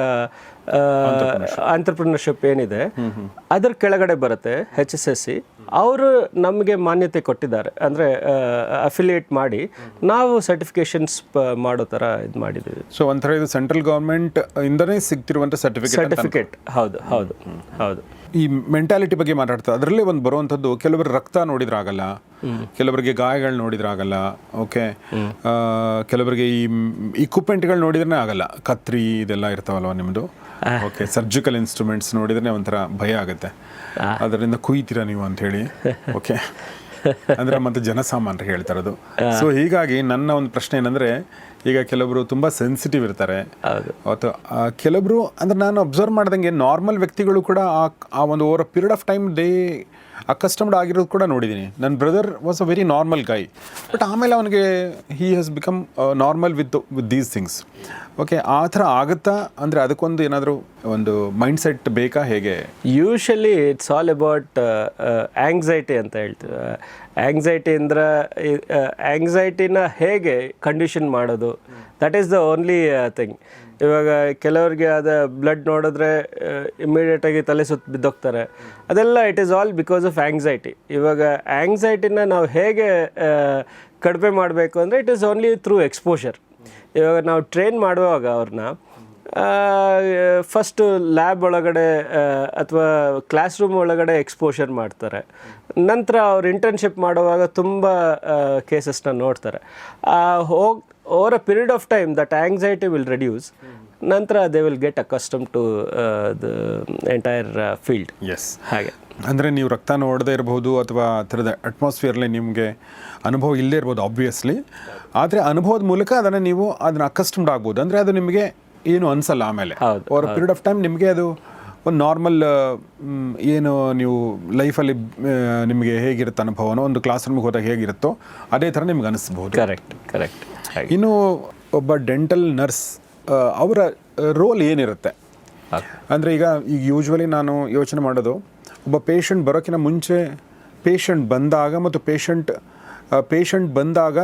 entrepreneurship ಏನಿದೆ ಅದರ ಕೆಳಗಡೆ ಬರುತ್ತೆ HSSC. ಅವರು ನಮಗೆ ಮಾನ್ಯತೆ ಕೊಟ್ಟಿದ್ದಾರೆ, ಅಂದರೆ ಅಫಿಲಿಯೇಟ್ ಮಾಡಿ ನಾವು ಸರ್ಟಿಫಿಕೇಷನ್ಸ್ ಮಾಡೋ ಥರ ಇದು ಮಾಡಿದ್ದೀವಿ. ಸೊ ಒಂಥರ ಇದು ಸೆಂಟ್ರಲ್ ಗೌರ್ಮೆಂಟ್ ಇಂದನೇ ಸಿಗ್ತಿರುವಂಥ ಸರ್ಟಿಫಿಕೇಟ್. ಹೌದು ಹೌದು ಹೌದು. ಈ ಮೆಂಟಾಲಿಟಿ ಬಗ್ಗೆ ಮಾತಾಡ್ತಾರೆ, ಅದರಲ್ಲೇ ಒಂದು ಬರುವಂಥದ್ದು ಕೆಲವರು ರಕ್ತ ನೋಡಿದ್ರಾಗಲ್ಲ, ಕೆಲವರಿಗೆ ಗಾಯಗಳು ನೋಡಿದ್ರಾಗಲ್ಲ, ಓಕೆ, ಕೆಲವರಿಗೆ ಈ ಇಕ್ವಿಪ್ಮೆಂಟ್ಗಳು ನೋಡಿದ್ರೆ ಆಗಲ್ಲ, ಕತ್ರಿ ಇದೆಲ್ಲ ಇರ್ತಾವಲ್ವ ನಿಮ್ಮದು, ಓಕೆ, ಸರ್ಜಿಕಲ್ ಇನ್ಸ್ಟ್ರೂಮೆಂಟ್ಸ್ ನೋಡಿದ್ರೆ ಒಂಥರ ಭಯ ಆಗುತ್ತೆ, ಅದರಿಂದ ಕುಯ್ತೀರಾ ನೀವು ಅಂತ ಹೇಳಿ, ಓಕೆ, ಅಂದರೆ ಮತ್ತೆ ಜನಸಾಮಾನ್ಯರಿಗೆ ಹೇಳ್ತಾ ಇರೋದು. ಸೊ ಹೀಗಾಗಿ ನನ್ನ ಒಂದು ಪ್ರಶ್ನೆ ಏನಂದರೆ, ಈಗ ಕೆಲವರು ತುಂಬ ಸೆನ್ಸಿಟಿವ್ ಇರ್ತಾರೆ, ಅಥವಾ ಕೆಲವರು ಅಂದರೆ ನಾನು ಅಬ್ಸರ್ವ್ ಮಾಡ್ದಂಗೆ ನಾರ್ಮಲ್ ವ್ಯಕ್ತಿಗಳು ಕೂಡ ಆ ಒಂದು over a period of time accustomed ಆಗಿರೋದು ಕೂಡ ನೋಡಿದ್ದೀನಿ. ನನ್ನ brother was a very normal guy, but ಆಮೇಲೆ ಅವನಿಗೆ he has become normal with these things. Okay, ಆ ಥರ ಆಗುತ್ತಾ? ಅಂದರೆ ಅದಕ್ಕೊಂದು ಏನಾದರೂ ಒಂದು ಮೈಂಡ್ ಸೆಟ್ ಬೇಕಾ, ಹೇಗೆ? Usually it's all about anxiety ಅಂತ ಹೇಳ್ತೀವಿ. ಆಂಗ್ಸೈಟಿನ ಹೇಗೆ ಕಂಡೀಷನ್ ಮಾಡೋದು, that is the only thing. ಇವಾಗ ಕೆಲವ್ರಿಗೆ ಅದು ಬ್ಲಡ್ ನೋಡಿದ್ರೆ ಇಮಿಡಿಯೇಟಾಗಿ ತಲೆ ಸುತ್ತ ಬಿದ್ದೋಗ್ತಾರೆ, ಅದೆಲ್ಲ it is all because of anxiety. ಇವಾಗ ಆಂಗ್ಸೈಟಿನ ನಾವು ಹೇಗೆ ಕಡಿಮೆ ಮಾಡಬೇಕು ಅಂದರೆ it is only through exposure. ಇವಾಗ ನಾವು ಟ್ರೈನ್ ಮಾಡುವಾಗ ಅವ್ರನ್ನ ಫಸ್ಟು ಲ್ಯಾಬ್ ಒಳಗಡೆ ಅಥವಾ ಕ್ಲಾಸ್ ರೂಮ್ ಒಳಗಡೆ ಎಕ್ಸ್ಪೋಷರ್ ಮಾಡ್ತಾರೆ. ನಂತರ ಅವ್ರು ಇಂಟರ್ನ್ಶಿಪ್ ಮಾಡುವಾಗ ತುಂಬ ಕೇಸಸ್ನ ನೋಡ್ತಾರೆ. Over a period of time that anxiety will reduce. ನಂತರ they will get accustom to the entire field. Yes, ಹಾಗೆ. ಅಂದರೆ ನೀವು ರಕ್ತ ನೋಡದೇ ಇರ್ಬೋದು, ಅಥವಾ ಆ ಥರದ ಅಟ್ಮಾಸ್ಫಿಯರ್ಲಿ ನಿಮಗೆ ಅನುಭವ ಇಲ್ಲೇ ಇರ್ಬೋದು ಆಬ್ವಿಯಸ್ಲಿ, ಆದರೆ ಅನುಭವದ ಮೂಲಕ ಅದನ್ನು ಅಕಸ್ಟಮ್ಡ್ ಆಗ್ಬೋದು. ಅಂದರೆ ಅದು ನಿಮಗೆ ಏನು ಅನಿಸಲ್ಲ ಆಮೇಲೆ ಓವರ್ ಪೀರಿಯಡ್ ಆಫ್ ಟೈಮ್ ನಿಮಗೆ ಅದು ಒಂದು ನಾರ್ಮಲ್ ಏನು ನೀವು ಲೈಫಲ್ಲಿ ನಿಮಗೆ ಹೇಗಿರುತ್ತೆ ಅನುಭವನೋ, ಒಂದು ಕ್ಲಾಸ್ ರೂಮಿಗೆ ಹೋದಾಗ ಹೇಗಿರುತ್ತೋ ಅದೇ ಥರ ನಿಮ್ಗೆ ಅನಿಸ್ಬೋದು. ಕರೆಕ್ಟ್. ಇನ್ನು ಒಬ್ಬ ಡೆಂಟಲ್ ನರ್ಸ್ ಅವರ ರೋಲ್ ಏನಿರುತ್ತೆ ಅಂದರೆ, ಈಗ ಯೂಶ್ವಲಿ ನಾನು ಯೋಚನೆ ಮಾಡೋದು, ಒಬ್ಬ ಪೇಷಂಟ್ ಬರೋಕ್ಕಿಂತ ಮುಂಚೆ ಪೇಷಂಟ್ ಬಂದಾಗ ಮತ್ತು ಪೇಷಂಟ್ ಬಂದಾಗ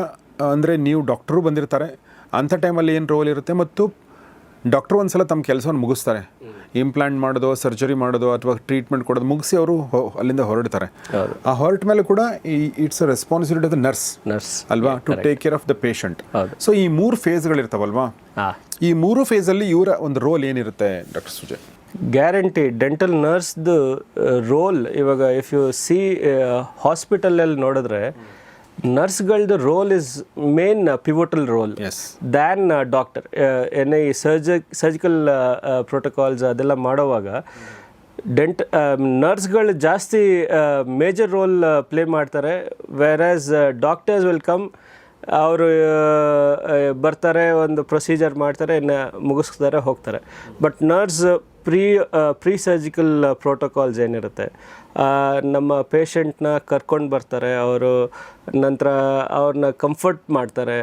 ಅಂದರೆ ನೀವು ಡಾಕ್ಟ್ರು ಬಂದಿರ್ತಾರೆ, ಅಂಥ ಟೈಮಲ್ಲಿ ಏನು ರೋಲ್ ಇರುತ್ತೆ, ಮತ್ತು ಡಾಕ್ಟ್ರು ಒಂದು ಸಲ ತಮ್ಮ ಕೆಲಸವನ್ನು ಮುಗಿಸ್ತಾರೆ, ಇಂಪ್ಲಾಂಟ್ ಮಾಡೋದು, ಸರ್ಜರಿ ಮಾಡೋದು ಅಥವಾ ಟ್ರೀಟ್ಮೆಂಟ್ ಕೊಡೋದು ಮುಗಿಸಿ ಅವರು ಅಲ್ಲಿಂದ ಹೊರಡ್ತಾರೆ. ಆ ಹೊರಟ ಮೇಲೆ ಕೂಡ it's a responsibility of the nurse ಅಲ್ವಾ, to take care of the patient. So ಈ 3 ಫೇಸ್ಗಳಿರ್ತಾವಲ್ವಾ, ಈ 3 ಫೇಸಲ್ಲಿ ಇವರ ಒಂದು ರೋಲ್ ಏನಿರುತ್ತೆ ಡಾಕ್ಟರ್ ಸುಜಯ್? ಗ್ಯಾರಂಟಿ ಡೆಂಟಲ್ ನರ್ಸ್ದು ರೋಲ್, ಇವಾಗ ಇಫ್ ಯು ಸಿ ಹಾಸ್ಪಿಟಲಲ್ಲಿ ನೋಡಿದ್ರೆ ನರ್ಸ್ಗಳದ್ದು role is main pivotal role than doctor. ಏನೇ ಈ ಸರ್ಜಿಕಲ್ ಪ್ರೋಟೋಕಾಲ್ಸ್ ಅದೆಲ್ಲ ಮಾಡೋವಾಗ ನರ್ಸ್ಗಳು ಜಾಸ್ತಿ ಮೇಜರ್ ರೋಲ್ ಪ್ಲೇ ಮಾಡ್ತಾರೆ. ವೆರಾಸ್ ಡಾಕ್ಟರ್ಸ್ ವಿಲ್ ಕಮ್, ಅವರು ಬರ್ತಾರೆ, ಒಂದು ಪ್ರೊಸೀಜರ್ ಮಾಡ್ತಾರೆ, ಇನ್ನು ಮುಗಿಸ್ತಾರೆ, ಹೋಗ್ತಾರೆ. But nurse pre surgical protocols ಏನಿರುತ್ತೆ, ನಮ್ಮ ಪೇಷಂಟ್ನ ಕರ್ಕೊಂಡು ಬರ್ತಾರೆ, ಅವರು ನಂತರ ಅವ್ರನ್ನ ಕಂಫರ್ಟ್ ಮಾಡ್ತಾರೆ.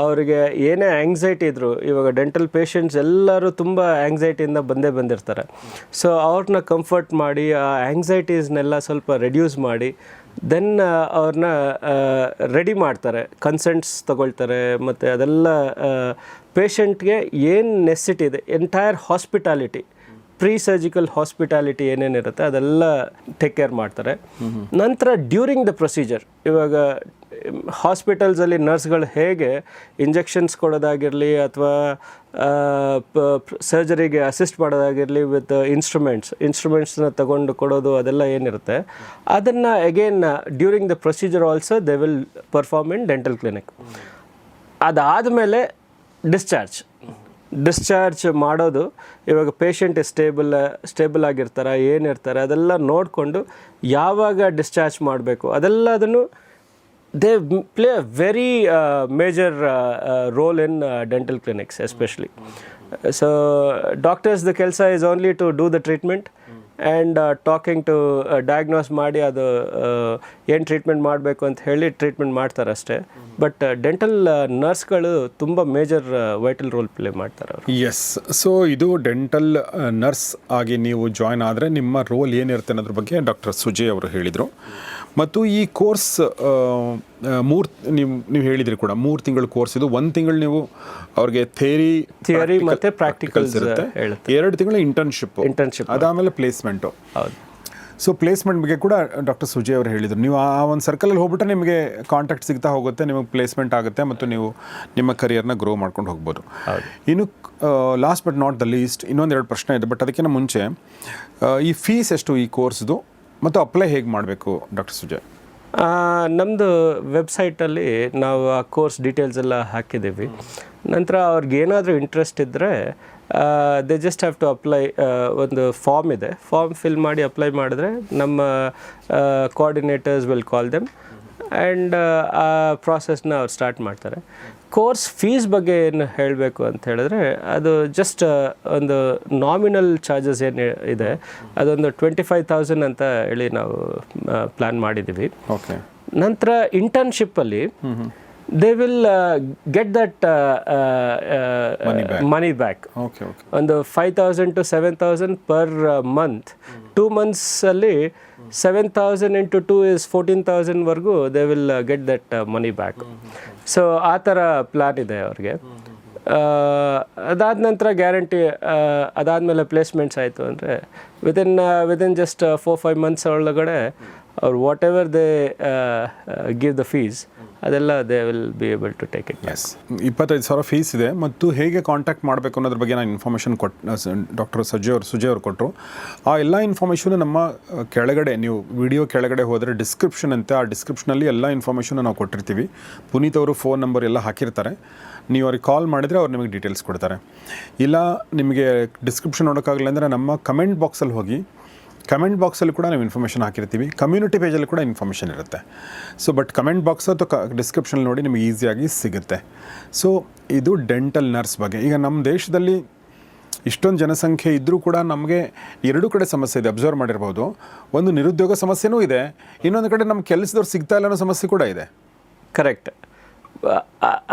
ಅವರಿಗೆ ಏನೇ ಆಂಗ್ಸೈಟಿ ಇದ್ದರು, ಇವಾಗ ಡೆಂಟಲ್ ಪೇಷಂಟ್ಸ್ ಎಲ್ಲರೂ ತುಂಬ ಆಂಗ್ಸೈಟಿಯಿಂದ ಬಂದಿರ್ತಾರೆ. ಸೊ ಅವ್ರನ್ನ ಕಂಫರ್ಟ್ ಮಾಡಿ ಆ ಆಂಗ್ಸೈಟೀಸ್ನೆಲ್ಲ ಸ್ವಲ್ಪ ರೆಡ್ಯೂಸ್ ಮಾಡಿ ದೆನ್ ಅವ್ರನ್ನ ರೆಡಿ ಮಾಡ್ತಾರೆ, ಕನ್ಸೆಂಟ್ಸ್ ತಗೊಳ್ತಾರೆ, ಮತ್ತು ಅದೆಲ್ಲ ಪೇಷಂಟ್ಗೆ ಏನು ನೆಸಿಟಿ ಇದೆ, entire hospitality, pre surgical hospitality ಏನೇನಿರುತ್ತೆ ಅದೆಲ್ಲ ಟೇಕ್ ಕೇರ್ ಮಾಡ್ತಾರೆ. ನಂತರ ಡ್ಯೂರಿಂಗ್ ದ ಪ್ರೊಸೀಜರ್, ಇವಾಗ ಹಾಸ್ಪಿಟಲ್ಸಲ್ಲಿ ನರ್ಸ್ಗಳು ಹೇಗೆ ಇಂಜೆಕ್ಷನ್ಸ್ ಕೊಡೋದಾಗಿರಲಿ ಅಥವಾ ಸರ್ಜರಿಗೆ ಅಸಿಸ್ಟ್ ಮಾಡೋದಾಗಿರಲಿ ವಿತ್ ಇನ್ಸ್ಟ್ರೂಮೆಂಟ್ಸ್ನ ತಗೊಂಡು ಕೊಡೋದು, ಅದೆಲ್ಲ ಏನಿರುತ್ತೆ ಅದನ್ನು again during the procedure also they will perform in dental clinic. ಅದಾದಮೇಲೆ ಡಿಸ್ಚಾರ್ಜ್ ಮಾಡೋದು, ಇವಾಗ ಪೇಷಂಟ್ ಸ್ಟೇಬಲ್ ಆಗಿರ್ತಾರೆ, ಏನಿರ್ತಾರೆ ಅದೆಲ್ಲ ನೋಡಿಕೊಂಡು ಯಾವಾಗ ಡಿಸ್ಚಾರ್ಜ್ ಮಾಡಬೇಕು ಅದೆಲ್ಲದನ್ನು they play a very major role in dental clinics especially. So ಡಾಕ್ಟರ್ಸ್ದು ಕೆಲಸ is only to do the treatment and talking to diagnose ಮಾಡಿ ಅದು ಏನು ಟ್ರೀಟ್ಮೆಂಟ್ ಮಾಡಬೇಕು ಅಂತ ಹೇಳಿ ಟ್ರೀಟ್ಮೆಂಟ್ ಮಾಡ್ತಾರೆ ಅಷ್ಟೇ. ಬಟ್ ಡೆಂಟಲ್ ನರ್ಸ್ಗಳು ತುಂಬ ಮೇಜರ್ ವೈಟಲ್ ರೋಲ್ ಪ್ಲೇ ಮಾಡ್ತಾರೆ ಅವರು. ಎಸ್, ಸೊ ಇದು ಡೆಂಟಲ್ ನರ್ಸ್ ಆಗಿ ನೀವು ಜಾಯ್ನ್ ಆದರೆ ನಿಮ್ಮ ರೋಲ್ ಏನಿರುತ್ತೆ ಅನ್ನೋದ್ರ ಬಗ್ಗೆ ಡಾಕ್ಟರ್ ಸುಜಯ್ ಅವರು ಹೇಳಿದರು. ಮತ್ತು ಈ ಕೋರ್ಸ್ ನೀವು ಹೇಳಿದ್ರಿ ಕೂಡ 3 ತಿಂಗಳ ಕೋರ್ಸ್ ಇದು. 1 ತಿಂಗಳು ನೀವು ಅವ್ರಿಗೆ ಥಿಯರಿ ಮತ್ತು ಪ್ರಾಕ್ಟಿಕಲ್ಸ್ ಇರುತ್ತೆ, 2 ತಿಂಗಳು ಇಂಟರ್ನ್ಶಿಪ್, ಅದಾದಮೇಲೆ ಪ್ಲೇಸ್ಮೆಂಟು. ಹೌದು. ಸೊ ಪ್ಲೇಸ್ಮೆಂಟ್ ಬಗ್ಗೆ ಕೂಡ ಡಾಕ್ಟರ್ ಸುಜಯ್ ಅವರು ಹೇಳಿದರು. ನೀವು ಆ ಒಂದು ಸರ್ಕಲಲ್ಲಿ ಹೋಗ್ಬಿಟ್ರೆ ನಿಮಗೆ ಕಾಂಟ್ಯಾಕ್ಟ್ ಸಿಗ್ತಾ ಹೋಗುತ್ತೆ, ನಿಮಗೆ ಪ್ಲೇಸ್ಮೆಂಟ್ ಆಗುತ್ತೆ ಮತ್ತು ನೀವು ನಿಮ್ಮ ಕರಿಯರ್ನ ಗ್ರೋ ಮಾಡ್ಕೊಂಡು ಹೋಗ್ಬೋದು. ಇನ್ನು last but not the least ಇನ್ನೊಂದು 2 ಪ್ರಶ್ನೆ ಇದೆ. ಬಟ್ ಅದಕ್ಕಿಂತ ಮುಂಚೆ ಈ ಫೀಸ್ ಎಷ್ಟು ಈ ಕೋರ್ಸ್ದು ಮತ್ತು ಅಪ್ಲೈ ಹೇಗೆ ಮಾಡಬೇಕು ಡಾಕ್ಟರ್ ಸುಜಯ್? ನಮ್ಮದು ವೆಬ್ಸೈಟಲ್ಲಿ ನಾವು ಆ ಕೋರ್ಸ್ ಡೀಟೇಲ್ಸ್ ಎಲ್ಲ ಹಾಕಿದ್ದೀವಿ. ನಂತರ ಅವ್ರಿಗೆ ಏನಾದರೂ ಇಂಟ್ರೆಸ್ಟ್ ಇದ್ದರೆ they just have to apply. ಒಂದು ಫಾರ್ಮ್ ಇದೆ, ಫಾರ್ಮ್ ಫಿಲ್ ಮಾಡಿ ಅಪ್ಲೈ ಮಾಡಿದ್ರೆ ನಮ್ಮ coordinators will call them and ಆ ಪ್ರಾಸೆಸ್ನ ಅವ್ರು ಸ್ಟಾರ್ಟ್ ಮಾಡ್ತಾರೆ. ಕೋರ್ಸ್ ಫೀಸ್ ಬಗ್ಗೆ ಏನು ಹೇಳಬೇಕು ಅಂತ ಹೇಳಿದ್ರೆ ಅದು ಜಸ್ಟ್ ಒಂದು ನಾಮಿನಲ್ ಚಾರ್ಜಸ್ ಏನು ಇದೆ ಅದೊಂದು 25,000 ಅಂತ ಹೇಳಿ ನಾವು ಪ್ಲ್ಯಾನ್ ಮಾಡಿದ್ದೀವಿ. ಓಕೆ. ನಂತರ ಇಂಟರ್ನ್ಶಿಪ್ಪಲ್ಲಿ they will get that money back. ಒಂದು 5,000 to 7,000 ಪರ್ ಮಂತ್. 2 ಮಂತ್ಸಲ್ಲಿ 7,000 into 2 is 14,000ವರೆಗೂ they will get that money back. So ಆ ಥರ ಪ್ಲ್ಯಾನ್ ಇದೆ ಅವ್ರಿಗೆ. ಅದಾದ ನಂತರ ಗ್ಯಾರಂಟಿ, ಅದಾದಮೇಲೆ ಪ್ಲೇಸ್ಮೆಂಟ್ಸ್ ಆಯಿತು ಅಂದರೆ ವಿದಿನ್ ಜಸ್ಟ್ 4-5 ಮಂತ್ಸ್ ಒಳಗಡೆ ಅವ್ರು whatever they give the fees ಅದೆಲ್ಲ they will be able to take it. Yes, 25,000 fees ಇದೆ. ಮತ್ತು ಹೇಗೆ ಕಾಂಟ್ಯಾಕ್ಟ್ ಮಾಡಬೇಕು ಅನ್ನೋದ್ರ ಬಗ್ಗೆ ನಾನು ಇನ್ಫಾರ್ಮೇಷನ್ ಡಾಕ್ಟರ್ ಸುಜಯ್ ಅವರು ಕೊಟ್ಟರು. ಆ ಎಲ್ಲ ಇನ್ಫಾರ್ಮೇಷನು ನಮ್ಮ ಕೆಳಗಡೆ, ನೀವು ವಿಡಿಯೋ ಕೆಳಗಡೆ ಹೋದರೆ ಡಿಸ್ಕ್ರಿಪ್ಷನ್ ಅಂತೆ, ಆ ಡಿಸ್ಕ್ರಿಪ್ಷನಲ್ಲಿ ಎಲ್ಲ ಇನ್ಫಾರ್ಮೇಷನ್ನು ನಾವು ಕೊಟ್ಟಿರ್ತೀವಿ. ಪುನೀತ್ ಅವರು ಫೋನ್ ನಂಬರ್ ಎಲ್ಲ ಹಾಕಿರ್ತಾರೆ. ನೀವು ಅವ್ರಿಗೆ ಕಾಲ್ ಮಾಡಿದರೆ ಅವ್ರು ನಿಮಗೆ ಡೀಟೇಲ್ಸ್ ಕೊಡ್ತಾರೆ. ಇಲ್ಲ ನಿಮಗೆ ಡಿಸ್ಕ್ರಿಪ್ಷನ್ ನೋಡೋಕ್ಕಾಗಲ್ಲ ಅಂದರೆ ನಮ್ಮ ಕಮೆಂಟ್ ಬಾಕ್ಸಲ್ಲಿ ಹೋಗಿ, ಕಮೆಂಟ್ ಬಾಕ್ಸಲ್ಲಿ ಕೂಡ ನಾವು ಇನ್ಫಾರ್ಮೇಷನ್ ಹಾಕಿರ್ತೀವಿ. ಕಮ್ಯುನಿಟಿ ಪೇಜಲ್ಲಿ ಕೂಡ ಇನ್ಫಾರ್ಮೇಷನ್ ಇರುತ್ತೆ. ಸೊ ಬಟ್ ಕಮೆಂಟ್ ಬಾಕ್ಸ್ ಅಥವಾ ಡಿಸ್ಕ್ರಿಪ್ಷನ್ ನೋಡಿ ನಿಮಗೆ ಈಸಿಯಾಗಿ ಸಿಗುತ್ತೆ. ಸೊ ಇದು ಡೆಂಟಲ್ ನರ್ಸ್ ಬಗ್ಗೆ. ಈಗ ನಮ್ಮ ದೇಶದಲ್ಲಿ ಇಷ್ಟೊಂದು ಜನಸಂಖ್ಯೆ ಇದ್ದರೂ ಕೂಡ ನಮಗೆ 2 ಕಡೆ ಸಮಸ್ಯೆ ಇದೆ, ಅಬ್ಸರ್ವ್ ಮಾಡಿರ್ಬೋದು. ಒಂದು ನಿರುದ್ಯೋಗ ಸಮಸ್ಯೆನೂ ಇದೆ, ಇನ್ನೊಂದು ಕಡೆ ನಮ್ಮ ಕೆಲಸದವ್ರು ಸಿಗ್ತಾ ಇಲ್ಲ ಅನ್ನೋ ಸಮಸ್ಯೆ ಕೂಡ ಇದೆ. ಕರೆಕ್ಟ್.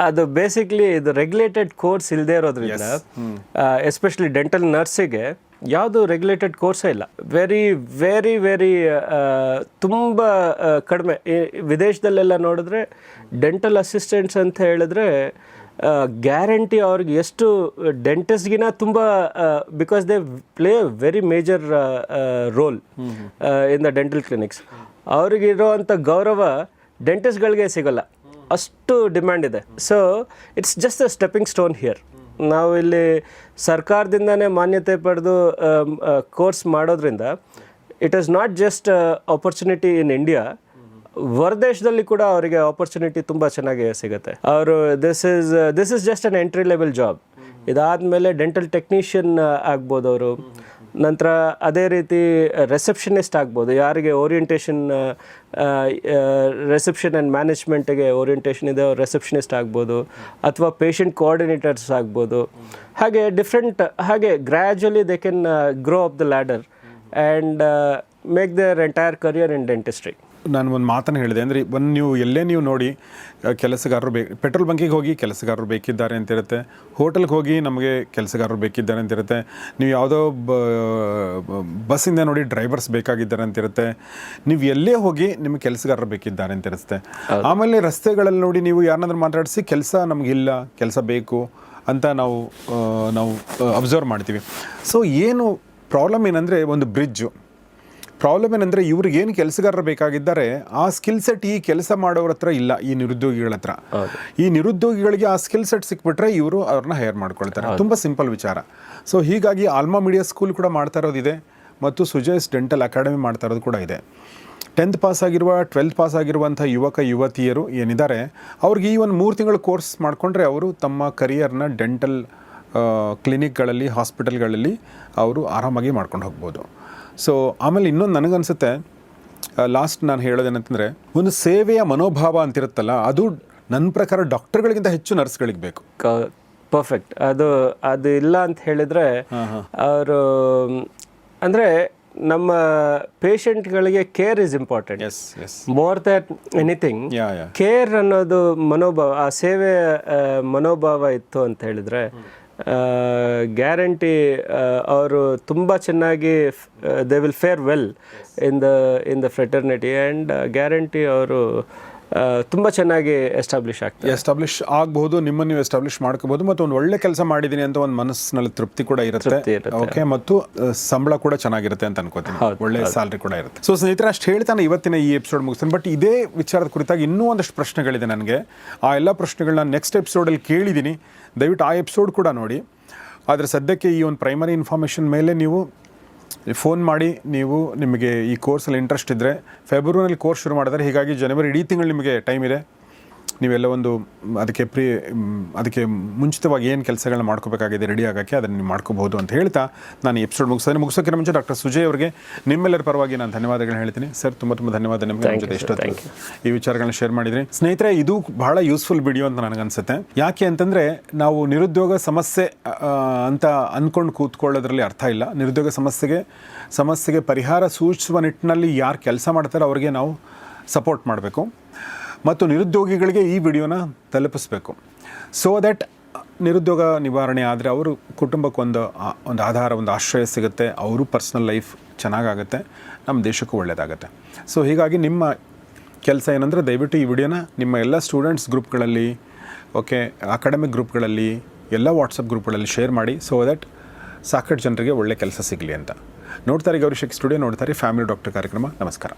ಅದು ಬೇಸಿಕ್ಲಿ ಇದು ರೆಗ್ಯುಲೇಟೆಡ್ ಕೋರ್ಸ್ ಇಲ್ಲದೆ ಇರೋದ್ರಿಂದ ಎಸ್ಪೆಷಲಿ ಡೆಂಟಲ್ ನರ್ಸಿಗೆ ಯಾವುದು ರೆಗ್ಯುಲೇಟೆಡ್ ಕೋರ್ಸೇ ಇಲ್ಲ. ವೆರಿ ವೆರಿ ವೆರಿ ತುಂಬ ಕಡಿಮೆ. ವಿದೇಶದಲ್ಲೆಲ್ಲ ನೋಡಿದ್ರೆ ಡೆಂಟಲ್ ಅಸಿಸ್ಟೆಂಟ್ಸ್ ಅಂತ ಹೇಳಿದ್ರೆ ಗ್ಯಾರಂಟಿ ಅವ್ರಿಗೆ ಎಷ್ಟು ಡೆಂಟಿಸ್ಟ್ಗಿನ ತುಂಬ, because they play very major role in the dental clinics. ಅವ್ರಿಗಿರೋವಂಥ ಗೌರವ ಡೆಂಟಿಸ್ಟ್ಗಳಿಗೆ ಸಿಗೋಲ್ಲ, ಅಷ್ಟು ಡಿಮ್ಯಾಂಡ್ ಇದೆ. So it's just a stepping stone here. ನಾವು ಇಲ್ಲಿ ಸರ್ಕಾರದಿಂದನೇ ಮಾನ್ಯತೆ ಪಡೆದು ಕೋರ್ಸ್ ಮಾಡೋದ್ರಿಂದ it is not just opportunity in India, ಹೊರದೇಶದಲ್ಲಿ ಕೂಡ ಅವರಿಗೆ ಆಪರ್ಚುನಿಟಿ ತುಂಬ ಚೆನ್ನಾಗಿ ಸಿಗುತ್ತೆ. ಅವರು this is just an entry level job. ಇದಾದಮೇಲೆ ಡೆಂಟಲ್ ಟೆಕ್ನಿಷಿಯನ್ ಆಗ್ಬೋದು ಅವರು. ನಂತರ ಅದೇ ರೀತಿ ರಿಸೆಪ್ಷನಿಸ್ಟ್ ಆಗ್ಬೋದು, ಯಾರಿಗೆ ಓರಿಯೆಂಟೇಷನ್, ರಿಸೆಪ್ಷನ್ ಆ್ಯಂಡ್ ಮ್ಯಾನೇಜ್ಮೆಂಟಿಗೆ ಓರಿಯೆಂಟೇಷನ್ ಇದೆ ಅವ್ರು ರಿಸೆಪ್ಷನಿಸ್ಟ್ ಆಗ್ಬೋದು, ಅಥವಾ ಪೇಷಂಟ್ ಕೋಆರ್ಡಿನೇಟರ್ಸ್ ಆಗ್ಬೋದು. ಹಾಗೆ ಡಿಫ್ರೆಂಟ್, ಹಾಗೆ gradually they can grow up the ladder and make their entire career in dentistry. ನಾನು ಒಂದು ಮಾತನ್ನು ಹೇಳಿದೆ ಅಂದರೆ, ನೀವು ಎಲ್ಲೇ ನೀವು ನೋಡಿ ಕೆಲಸಗಾರರು ಪೆಟ್ರೋಲ್ ಬಂಕಿಗೆ ಹೋಗಿ ಕೆಲಸಗಾರರು ಬೇಕಿದ್ದಾರೆ ಅಂತಿರುತ್ತೆ, ಹೋಟೆಲ್ಗೆ ಹೋಗಿ ನಮಗೆ ಕೆಲಸಗಾರರು ಬೇಕಿದ್ದಾರೆ ಅಂತಿರುತ್ತೆ, ನೀವು ಯಾವುದೋ ಬಸ್ಸಿಂದ ನೋಡಿ ಡ್ರೈವರ್ಸ್ ಬೇಕಾಗಿದ್ದಾರೆ ಅಂತಿರುತ್ತೆ, ನೀವು ಎಲ್ಲೇ ಹೋಗಿ ನಿಮಗೆ ಕೆಲಸಗಾರರು ಬೇಕಿದ್ದಾರೆ ಅಂತಿರುತ್ತೆ. ಆಮೇಲೆ ರಸ್ತೆಗಳಲ್ಲಿ ನೋಡಿ ನೀವು ಯಾರನ್ನಾದ್ರೂ ಮಾತಾಡಿಸಿ ಕೆಲಸ ನಮಗಿಲ್ಲ, ಕೆಲಸ ಬೇಕು ಅಂತ ನಾವು ಅಬ್ಸರ್ವ್ ಮಾಡ್ತೀವಿ. ಸೊ ಏನು ಪ್ರಾಬ್ಲಮ್ ಏನಂದರೆ, ಒಂದು ಬ್ರಿಡ್ಜು ಪ್ರಾಬ್ಲಮ್ ಏನಂದರೆ, ಇವ್ರಿಗೇನು ಕೆಲಸಗಾರರು ಬೇಕಾಗಿದ್ದಾರೆ ಆ ಸ್ಕಿಲ್ ಸೆಟ್ ಈ ಕೆಲಸ ಮಾಡೋರ ಹತ್ರ ಇಲ್ಲ, ಈ ನಿರುದ್ಯೋಗಿಗಳ ಹತ್ರ. ಈ ನಿರುದ್ಯೋಗಿಗಳಿಗೆ ಆ ಸ್ಕಿಲ್ ಸೆಟ್ ಸಿಕ್ಬಿಟ್ರೆ ಇವರು ಅವ್ರನ್ನ ಹೈರ್ ಮಾಡ್ಕೊಳ್ತಾರೆ. ತುಂಬ ಸಿಂಪಲ್ ವಿಚಾರ. ಸೊ ಹೀಗಾಗಿ ಆಲ್ಮಾ ಮೀಡಿಯಾ ಸ್ಕೂಲ್ ಕೂಡ ಮಾಡ್ತಾ ಇರೋದಿದೆ, ಮತ್ತು ಸುಜಯ್ಸ್ ಡೆಂಟಲ್ ಅಕಾಡೆಮಿ ಮಾಡ್ತಾ ಇರೋದು ಕೂಡ ಇದೆ. 10th ಪಾಸ್ ಆಗಿರುವ 12th ಪಾಸ್ ಆಗಿರುವಂಥ ಯುವಕ ಯುವತಿಯರು ಏನಿದ್ದಾರೆ ಅವ್ರಿಗೆ ಈ ಒಂದು 3 ತಿಂಗಳ ಕೋರ್ಸ್ ಮಾಡಿಕೊಂಡ್ರೆ ಅವರು ತಮ್ಮ ಕರಿಯರ್ನ ಡೆಂಟಲ್ ಕ್ಲಿನಿಕ್ಗಳಲ್ಲಿ, ಹಾಸ್ಪಿಟಲ್ಗಳಲ್ಲಿ ಅವರು ಆರಾಮಾಗಿ ಮಾಡ್ಕೊಂಡು ಹೋಗ್ಬೋದು. ಸೊ ಆಮೇಲೆ ಇನ್ನೊಂದು ನನಗನ್ಸುತ್ತೆ, ಲಾಸ್ಟ್ ನಾನು ಹೇಳೋದೇನಂತಂದರೆ, ಒಂದು ಸೇವೆಯ ಮನೋಭಾವ ಅಂತಿರುತ್ತಲ್ಲ, ಅದು ನನ್ನ ಪ್ರಕಾರ ಡಾಕ್ಟರ್ಗಳಿಗಿಂತ ಹೆಚ್ಚು ನರ್ಸ್ಗಳಿಗೆ ಬೇಕು. ಪರ್ಫೆಕ್ಟ್. ಅದು ಇಲ್ಲ ಅಂತ ಹೇಳಿದರೆ ಅವರು, ಅಂದರೆ ನಮ್ಮ ಪೇಷಂಟ್ಗಳಿಗೆ care is important. Yes yes more than anything yeah yeah care ಅನ್ನೋದು ಮನೋಭಾವ, ಆ ಸೇವೆ ಮನೋಭಾವ ಇತ್ತು ಅಂತ ಹೇಳಿದ್ರೆ ಗ್ಯಾರಂಟಿ ಅವರು ತುಂಬ ಚೆನ್ನಾಗಿ they will fair well in the fraternity and guarantee ಅವರು ತುಂಬ ಚೆನ್ನಾಗಿ ಎಸ್ಟಾಬ್ಲಿಷ್ ಆಗಬಹುದು, ನಿಮ್ಮನ್ನು ನೀವು ಎಸ್ಟಾಬ್ಲಿಷ್ ಮಾಡ್ಕೋಬಹುದು, ಮತ್ತು ಒಂದು ಒಳ್ಳೆ ಕೆಲಸ ಮಾಡಿದ್ದೀನಿ ಅಂತ ಒಂದು ಮನಸ್ಸಿನಲ್ಲಿ ತೃಪ್ತಿ ಕೂಡ ಇರುತ್ತೆ. ಓಕೆ, ಮತ್ತು ಸಂಬಳ ಕೂಡ ಚೆನ್ನಾಗಿರುತ್ತೆ ಅಂತ ಅನ್ಕೋತೀನಿ, ಒಳ್ಳೆ ಸ್ಯಾಲ್ರಿ ಕೂಡ ಇರುತ್ತೆ. ಸೊ ಸ್ನೇಹಿತರೆ, ಅಷ್ಟು ಹೇಳ್ತಾನೆ ಇವತ್ತಿನ ಈ ಎಪಿಸೋಡ್ ಮುಗಿಸ್ತೀನಿ. ಬಟ್ ಇದೇ ವಿಚಾರದ ಕುರಿತಾಗಿ ಇನ್ನೂ ಒಂದಷ್ಟು ಪ್ರಶ್ನೆಗಳಿದೆ ನನಗೆ. ಆ ಎಲ್ಲ ಪ್ರಶ್ನೆಗಳನ್ನ ನೆಕ್ಸ್ಟ್ ಎಪಿಸೋಡಲ್ಲಿ ಕೇಳಿದ್ದೀನಿ, ದಯವಿಟ್ಟು ಆ ಎಪಿಸೋಡ್ ಕೂಡ ನೋಡಿ. ಆದರೆ ಸದ್ಯಕ್ಕೆ ಈ ಒಂದು ಪ್ರೈಮರಿ ಇನ್ಫಾರ್ಮೇಷನ್ ಮೇಲೆ ನೀವು ಫೋನ್ ಮಾಡಿ, ನೀವು ನಿಮಗೆ ಈ ಕೋರ್ಸಲ್ಲಿ ಇಂಟ್ರೆಸ್ಟ್ ಇದ್ದರೆ ಫೆಬ್ರವರಿಯಲ್ಲಿ ಕೋರ್ಸ್ ಶುರು ಮಾಡಿದರೆ, ಹೀಗಾಗಿ ಜನವರಿ ಇಡೀ ತಿಂಗಳು ನಿಮಗೆ ಟೈಮ್ ಇದೆ. ನೀವೆಲ್ಲ ಒಂದು ಅದಕ್ಕೆ ಮುಂಚಿತವಾಗಿ ಏನು ಕೆಲಸಗಳನ್ನ ಮಾಡ್ಕೋಬೇಕಾಗಿದೆ ರೆಡಿ ಆಗೋಕ್ಕೆ, ಅದನ್ನು ನೀವು ಮಾಡ್ಕೋಬಹುದು ಅಂತ ಹೇಳ್ತಾ ನಾನು ಈ ಎಪಿಸೋಡ್ ಮುಗಿಸೋಕ್ಕಿಂತ ಮುಂಚೆ ಡಾಕ್ಟರ್ ಸುಜಯ್ ಅವರಿಗೆ ನಿಮ್ಮೆಲ್ಲರ ಪರವಾಗಿ ನಾನು ಧನ್ಯವಾದಗಳನ್ನ ಹೇಳ್ತೀನಿ. ಸರ್, ತುಂಬ ಧನ್ಯವಾದ ನಿಮಗೆ, ನಮ್ಮ ಜೊತೆ ಇಷ್ಟೊತ್ತು ಈ ವಿಚಾರಗಳನ್ನ ಶೇರ್ ಮಾಡಿದ್ರಿ. ಸ್ನೇಹಿತರೆ, ಇದು ಬಹಳ ಯೂಸ್ಫುಲ್ ವಿಡಿಯೋ ಅಂತ ನನಗನ್ಸುತ್ತೆ. ಯಾಕೆ ಅಂತಂದರೆ, ನಾವು ನಿರುದ್ಯೋಗ ಸಮಸ್ಯೆ ಅಂತ ಅಂದ್ಕೊಂಡು ಕೂತ್ಕೊಳ್ಳೋದ್ರಲ್ಲಿ ಅರ್ಥ ಇಲ್ಲ. ನಿರುದ್ಯೋಗ ಸಮಸ್ಯೆಗೆ ಪರಿಹಾರ ಸೂಚಿಸುವ ನಿಟ್ಟಿನಲ್ಲಿ ಯಾರು ಕೆಲಸ ಮಾಡ್ತಾರೋ ಅವರಿಗೆ ನಾವು ಸಪೋರ್ಟ್ ಮಾಡಬೇಕು, ಮತ್ತು ನಿರುದ್ಯೋಗಿಗಳಿಗೆ ಈ ವಿಡಿಯೋನ ತಲುಪಿಸ್ಬೇಕು. ಸೊ ದ್ಯಾಟ್ ನಿರುದ್ಯೋಗ ನಿವಾರಣೆ ಆದರೆ ಅವರು ಕುಟುಂಬಕ್ಕೆ ಒಂದು ಆಧಾರ, ಒಂದು ಆಶ್ರಯ ಸಿಗುತ್ತೆ, ಅವರು ಪರ್ಸ್ನಲ್ ಲೈಫ್ ಚೆನ್ನಾಗಾಗುತ್ತೆ, ನಮ್ಮ ದೇಶಕ್ಕೂ ಒಳ್ಳೆಯದಾಗುತ್ತೆ. ಸೊ ಹೀಗಾಗಿ ನಿಮ್ಮ ಕೆಲಸ ಏನಂದರೆ, ದಯವಿಟ್ಟು ಈ ವಿಡಿಯೋನ ನಿಮ್ಮ ಎಲ್ಲ ಸ್ಟೂಡೆಂಟ್ಸ್ ಗ್ರೂಪ್ಗಳಲ್ಲಿ, ಓಕೆ, ಅಕಾಡೆಮಿಕ್ ಗ್ರೂಪ್ಗಳಲ್ಲಿ, ಎಲ್ಲ ವಾಟ್ಸಪ್ ಗ್ರೂಪ್ಗಳಲ್ಲಿ ಶೇರ್ ಮಾಡಿ. ಸೊ ದ್ಯಾಟ್ ಸಾಕಷ್ಟು ಜನರಿಗೆ ಒಳ್ಳೆ ಕೆಲಸ ಸಿಗಲಿ ಅಂತ. ನೋಡ್ತಾರೆ ಗೌರಿ ಶೆಟ್ಟಿ ಸ್ಟುಡಿಯೋ, ನೋಡ್ತಾರೆ ಫ್ಯಾಮಿಲಿ ಡಾಕ್ಟರ್ ಕಾರ್ಯಕ್ರಮ. ನಮಸ್ಕಾರ.